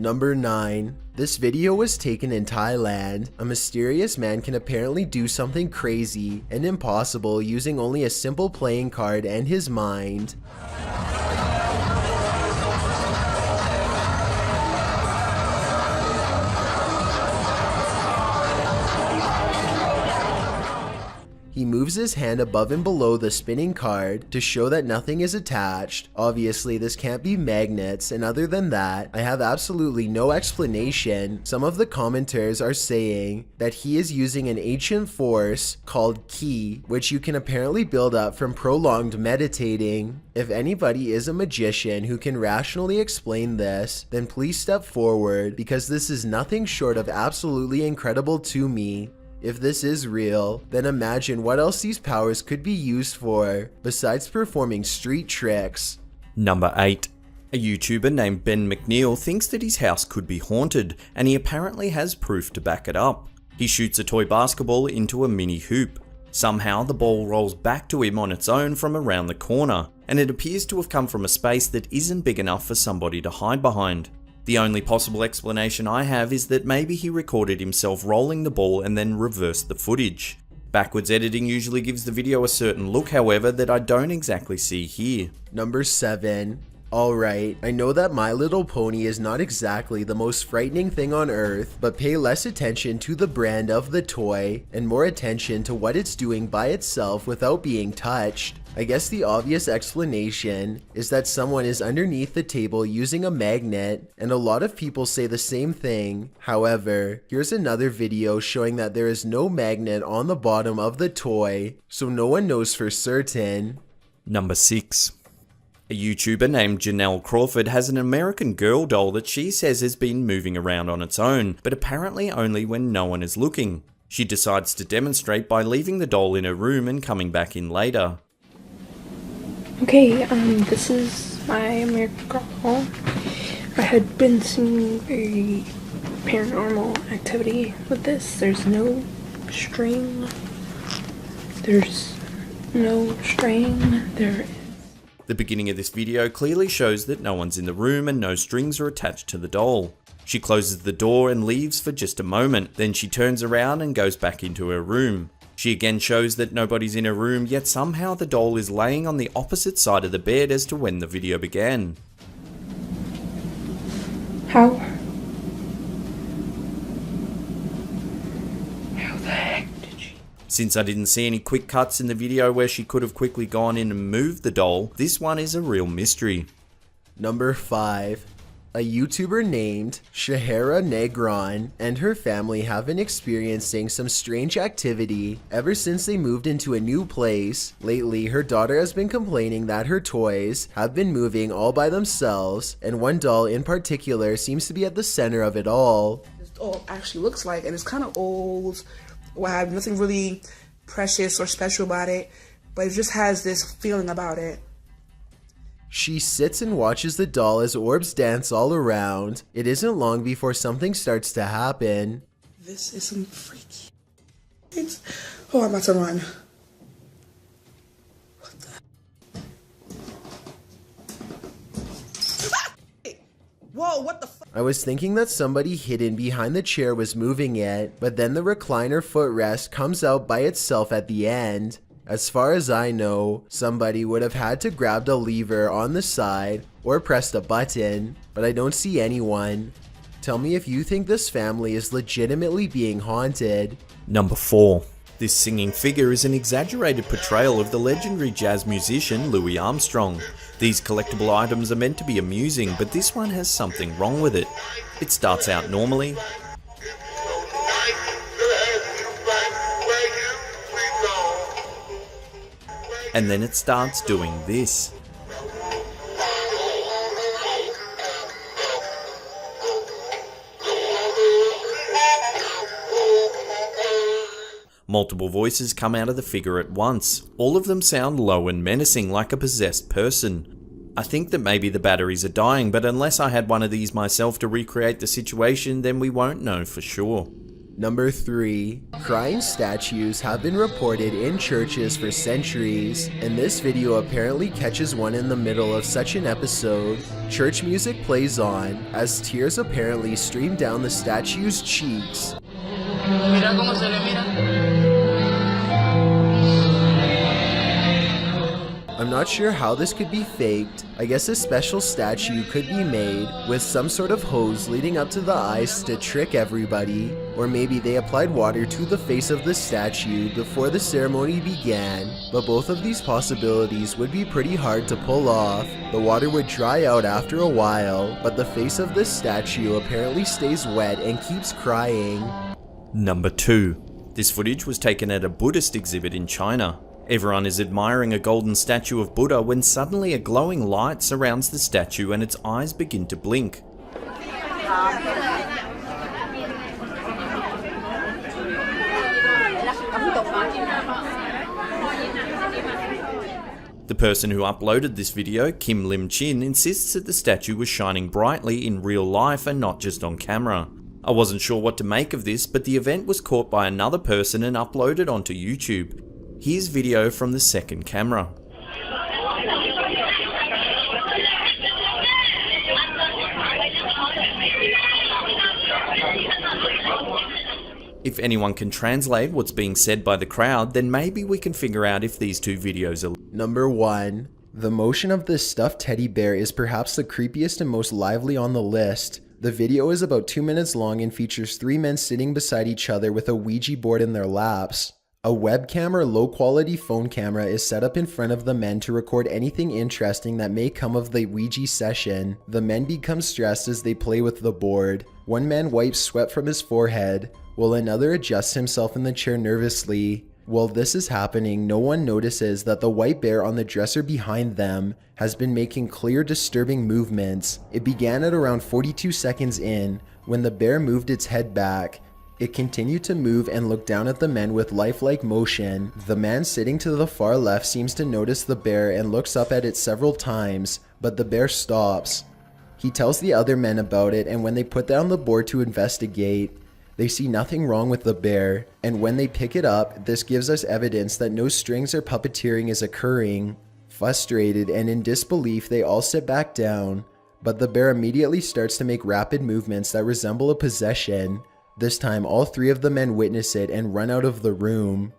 Number 9. This video was taken in Thailand. A mysterious man can apparently do something crazy and impossible using only a simple playing card and his mind. He moves his hand above and below the spinning card to show that nothing is attached. Obviously, this can't be magnets, and other than that, I have absolutely no explanation. Some of the commenters are saying that he is using an ancient force called ki, which you can apparently build up from prolonged meditating. If anybody is a magician who can rationally explain this, then please step forward, because this is nothing short of absolutely incredible to me. If this is real, then imagine what else these powers could be used for, besides performing street tricks. Number 8. A YouTuber named Ben McNeil thinks that his house could be haunted, and he apparently has proof to back it up. He shoots a toy basketball into a mini hoop. Somehow the ball rolls back to him on its own from around the corner, and it appears to have come from a space that isn't big enough for somebody to hide behind. The only possible explanation I have is that maybe he recorded himself rolling the ball and then reversed the footage. Backwards editing usually gives the video a certain look, however, that I don't exactly see here. Number 7. Alright, I know that My Little Pony is not exactly the most frightening thing on earth, but pay less attention to the brand of the toy and more attention to what it's doing by itself without being touched. I guess the obvious explanation is that someone is underneath the table using a magnet, and a lot of people say the same thing. However, here's another video showing that there is no magnet on the bottom of the toy, so no one knows for certain. Number 6. A YouTuber named Janelle Crawford has an American Girl doll that she says has been moving around on its own, but apparently only when no one is looking. She decides to demonstrate by leaving the doll in her room and coming back in later. Okay, this is my American Girl doll. I had been seeing a paranormal activity with this. There's no string. The beginning of this video clearly shows that no one's in the room and no strings are attached to the doll. She closes the door and leaves for just a moment, then she turns around and goes back into her room. She again shows that nobody's in her room, yet somehow the doll is laying on the opposite side of the bed as to when the video began. How the heck did she? Since I didn't see any quick cuts in the video where she could have quickly gone in and moved the doll, this one is a real mystery. Number 5. A YouTuber named Shahara Negron and her family have been experiencing some strange activity ever since they moved into a new place. Lately, her daughter has been complaining that her toys have been moving all by themselves, and one doll in particular seems to be at the center of it all. This doll actually looks like, and it's kind of old. Well, I have nothing really precious or special about it, but it just has this feeling about it. She sits and watches the doll as orbs dance all around. It isn't long before something starts to happen. This is some freaky. Oh, I'm about to run. What the? Whoa, what the fuck? I was thinking that somebody hidden behind the chair was moving it, but then the recliner footrest comes out by itself at the end. As far as I know, somebody would have had to grab a lever on the side or pressed a button, but I don't see anyone. Tell me if you think this family is legitimately being haunted. Number 4. This singing figure is an exaggerated portrayal of the legendary jazz musician Louis Armstrong. These collectible items are meant to be amusing, but this one has something wrong with it. It starts out normally, and then it starts doing this. Multiple voices come out of the figure at once. All of them sound low and menacing, like a possessed person. I think that maybe the batteries are dying, but unless I had one of these myself to recreate the situation, then we won't know for sure. Number 3. Crying statues have been reported in churches for centuries, and this video apparently catches one in the middle of such an episode. Church music plays on, as tears apparently stream down the statue's cheeks. Mira cómo se le mira. I'm not sure how this could be faked. I guess a special statue could be made with some sort of hose leading up to the eyes to trick everybody. Or maybe they applied water to the face of the statue before the ceremony began. But both of these possibilities would be pretty hard to pull off. The water would dry out after a while, but the face of the statue apparently stays wet and keeps crying. Number 2. This footage was taken at a Buddhist exhibit in China. Everyone is admiring a golden statue of Buddha when suddenly a glowing light surrounds the statue and its eyes begin to blink. The person who uploaded this video, Kim Lim Chin, insists that the statue was shining brightly in real life and not just on camera. I wasn't sure what to make of this, but the event was caught by another person and uploaded onto YouTube. Here's video from the second camera. If anyone can translate what's being said by the crowd, then maybe we can figure out if these two videos are... Number 1. The motion of this stuffed teddy bear is perhaps the creepiest and most lively on the list. The video is about 2 minutes long and features 3 men sitting beside each other with a Ouija board in their laps. A webcam or low-quality phone camera is set up in front of the men to record anything interesting that may come of the Ouija session. The men become stressed as they play with the board. One man wipes sweat from his forehead, while another adjusts himself in the chair nervously. While this is happening, no one notices that the white bear on the dresser behind them has been making clear, disturbing movements. It began at around 42 seconds in, when the bear moved its head back. It continued to move and look down at the men with lifelike motion. The man sitting to the far left seems to notice the bear and looks up at it several times, but the bear stops. He tells the other men about it, and when they put down the board to investigate, they see nothing wrong with the bear, and when they pick it up, this gives us evidence that no strings or puppeteering is occurring. Frustrated and in disbelief, they all sit back down, but the bear immediately starts to make rapid movements that resemble a possession. This time, all 3 of the men witness it and run out of the room.